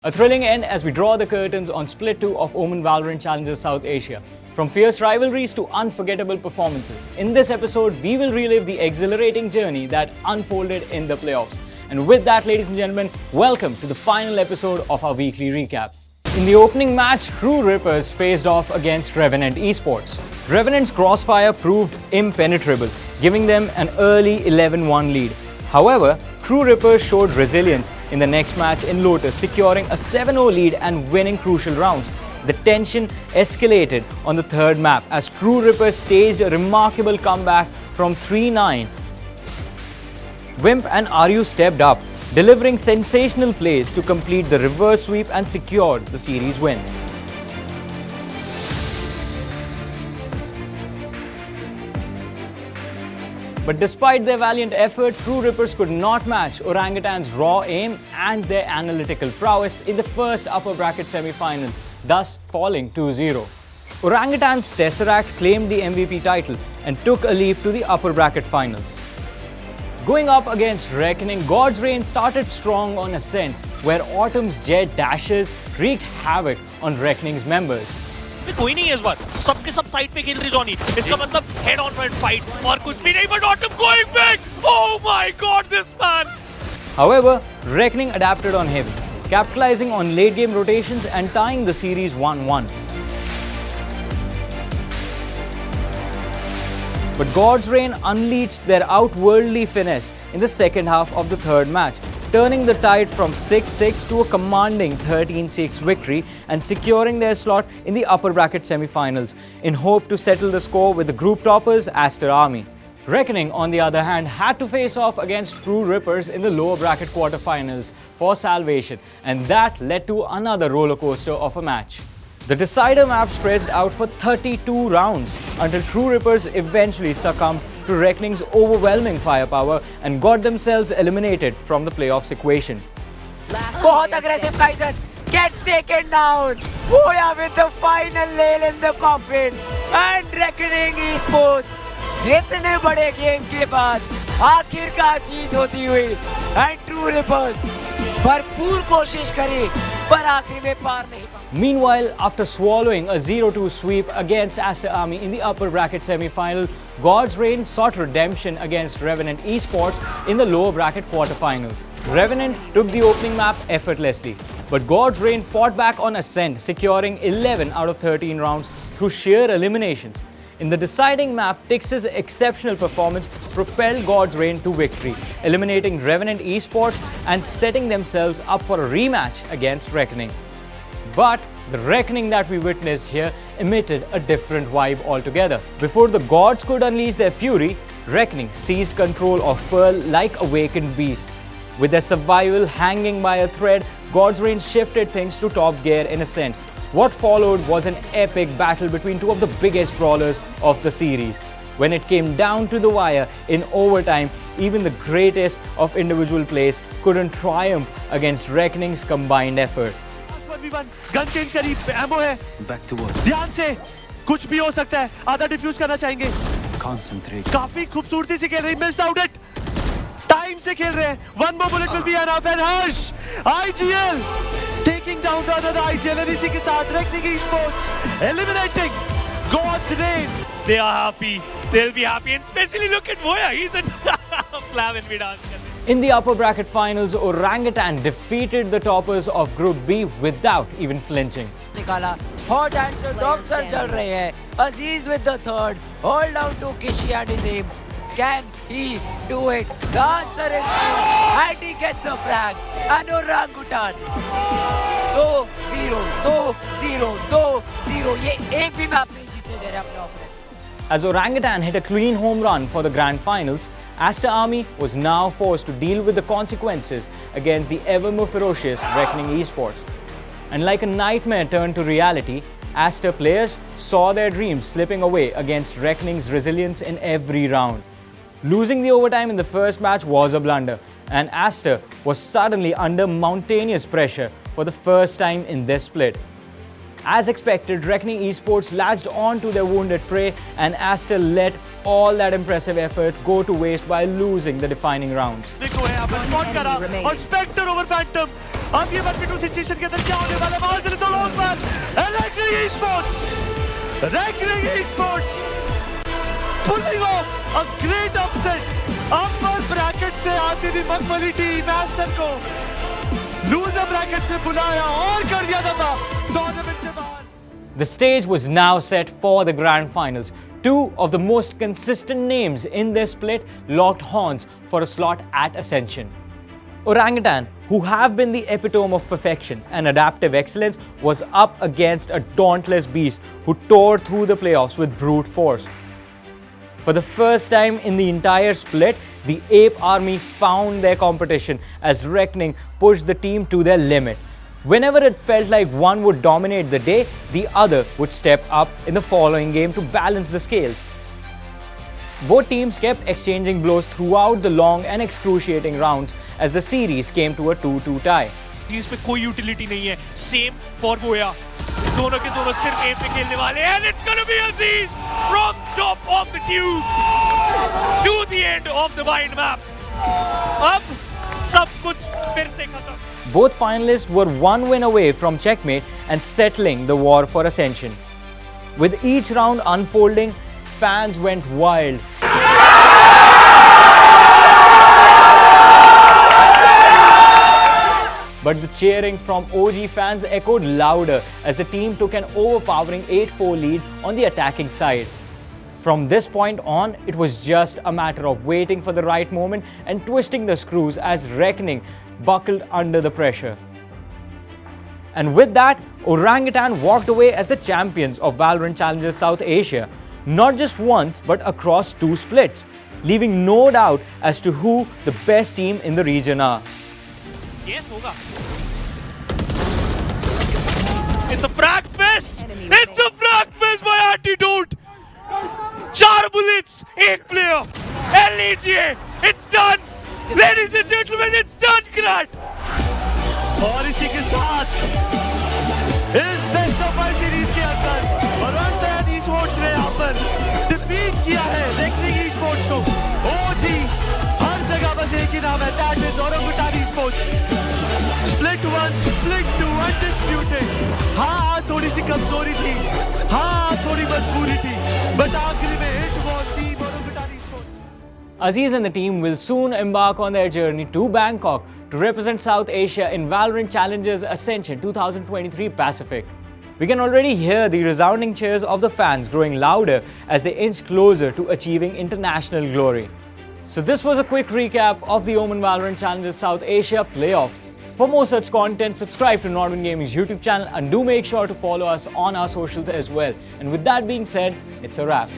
A thrilling end as we draw the curtains on Split 2 of OMEN Valorant Challenges South Asia. From fierce rivalries to unforgettable performances, in this episode we will relive the exhilarating journey that unfolded in the playoffs. And with that, ladies and gentlemen, welcome to the final episode of our weekly recap. In the opening match, True Rippers faced off against Revenant Esports. Revenant's crossfire proved impenetrable, giving them an early 11-1 lead. However, True Rippers showed resilience in the next match in Lotus, securing a 7-0 lead and winning crucial rounds. The tension escalated on the third map as True Rippers staged a remarkable comeback from 3-9. Wimp and RU stepped up, delivering sensational plays to complete the reverse sweep and secured the series win. But despite their valiant effort, True Rippers could not match Orangutan's raw aim and their analytical prowess in the first upper bracket semi-final, thus falling 2-0. Orangutan's Tesseract claimed the MVP title and took a leap to the upper bracket finals. Going up against Reckoning, God's Reign started strong on Ascent, where Autumn's jet dashes wreaked havoc on Reckoning's members. कोई नहीं है इस बार सबके सब side पे खेल रही Johnny इसका मतलब हेड ऑन फ्रंट फाइट और कुछ भी नहीं but autumn going back oh my God this man. However, Reckoning adapted on heavy, capitalizing on late game rotations and tying the series 1-1. But God's Reign unleashed their outworldly finesse in the second half of the third match, turning the tide from 6-6 to a commanding 13-6 victory and securing their slot in the upper bracket semi-finals in hope to settle the score with the group toppers Aster Army. Reckoning, on the other hand, had to face off against True Rippers in the lower bracket quarterfinals for salvation, and that led to another rollercoaster of a match. The decider map stretched out for 32 rounds until True Rippers eventually succumbed to Reckoning's overwhelming firepower and got themselves eliminated from the playoffs equation. बहुत aggressive Kaiser gets taken down. Boya with the final nail in the coffin and Reckoning Esports इतने बड़े game के बाद आखिरकार जीत होती हुई and True Rippers भरपूर कोशिश करी पर आखिरी में पार नहीं. Meanwhile, after swallowing a 0-2 sweep against Aster Army in the upper bracket semi-final, God's Reign sought redemption against Revenant Esports in the lower bracket quarterfinals. Revenant took the opening map effortlessly, but God's Reign fought back on Ascent, securing 11 out of 13 rounds through sheer eliminations. In the deciding map, Tix's exceptional performance propelled God's Reign to victory, eliminating Revenant Esports and setting themselves up for a rematch against Reckoning. But the Reckoning that we witnessed here emitted a different vibe altogether. Before the gods could unleash their fury, Reckoning seized control of Pearl like a awakened beast. With their survival hanging by a thread, God's Reign shifted things to top gear in Ascent. What followed was an epic battle between two of the biggest brawlers of the series. When it came down to the wire in overtime, even the greatest of individual plays couldn't triumph against Reckoning's combined effort. Gun change करी, ammo है, back to work, ध्यान से, कुछ भी हो सकता है, आधा डिफ्यूज करना चाहेंगे, कॉन्सेंट्रेट, काफी खूबसूरती से खेल रहे हैं, मिस आउट इट, टाइम से खेल रहे हैं, one more bullet will be enough and Harsh, IGL taking down the other IGL and इसी के साथ Reckoning Esports eliminating God's Reign. They are happy, they'll be happy and especially look at Boya, he's a flav and we dance. In the upper bracket finals, Orangutan defeated the toppers of Group B without even flinching. निकाला hot hands और dog sir चल रहे हैं. Aziz with the third, hold down to Kishi and his aim. Can he do it? The answer is no. And he gets the flag. And Orangutan 2-0, 2-0, 2-0. ये एक भी map नहीं जीतने दे रहे अपने opponent. As Orangutan hit a clean home run for the grand finals, Aster Army was now forced to deal with the consequences against the ever more ferocious Reckoning Esports. And like a nightmare turned to reality, Aster players saw their dreams slipping away against Reckoning's resilience in every round. Losing the overtime in the first match was a blunder, and Aster was suddenly under mountainous pressure for the first time in this split. As expected, Reckoning Esports latched on to their wounded prey and Aster let all that impressive effort go to waste by losing the defining rounds. देखो है यहाँ पर spot करा और Spectre over Phantom अब ये 1v2 situation के अंदर क्या होने वाला है? वहां से तो लोग पर Reckoning Esports pulling off a great upset. upper bracket से आती थी मखमली टीम एस्टर को लूजर ब्रैकेट में बुलाया और कर दिया दफा टूर्नामेंट से बाहर. The stage was now set for the grand finals. Two of the most consistent names in this split locked horns for a slot at Ascension. Orangutan, who have been the epitome of perfection and adaptive excellence, was up against a dauntless beast who tore through the playoffs with brute force. For the first time in the entire split, the Ape Army found their competition as Reckoning pushed the team to their limit. Whenever it felt like one would dominate the day, the other would step up in the following game to balance the scales. Both teams kept exchanging blows throughout the long and excruciating rounds as the series came to a 2-2 tie. Teams पे कोई utility नहीं है. Same for Goya. दोनों के दोनों सिर्फ A पे खेलने वाले हैं. And it's gonna be Aziz from top of the tube to the end of the wide map. अब सब कुछ फिर से खत्म. Both finalists were one win away from checkmate and settling the war for Ascension. With each round unfolding, fans went wild. But the cheering from OG fans echoed louder as the team took an overpowering 8-4 lead on the attacking side. From this point on, it was just a matter of waiting for the right moment and twisting the screws as Reckoning buckled under the pressure. And with that, Orangutan walked away as the champions of Valorant Challengers South Asia, not just once but across two splits, leaving no doubt as to who the best team in the region are. Yes, hoga. It's a frag fest! It's a frag fest by Antidote! 4 bullets, 1 player! LEGA, it's done! Ladies and gentlemen, it's done, Grant! और इसी के साथ इस best of 5 series के अंदर वॉलरेंट esports ने यहाँ पर डिफीट किया है रेकनिंग ईस्पोर्ट्स को. ओजी हर जगह बस एक ही नाम है, that is orangutan esports. Split 1, split 2 undisputed. हाँ थोड़ी सी कमजोरी थी, हाँ थोड़ी मजबूरी थी, बट आखिरी में hit was team orangutan esports. Aziz and the team will soon embark on their journey to Bangkok to represent South Asia in Valorant Challengers Ascension 2023 Pacific. We can already hear the resounding cheers of the fans growing louder as they inch closer to achieving international glory. So this was a quick recap of the OMEN Valorant Challengers South Asia playoffs. For more such content, subscribe to Nodwin Gaming's YouTube channel and do make sure to follow us on our socials as well. And with that being said, it's a wrap.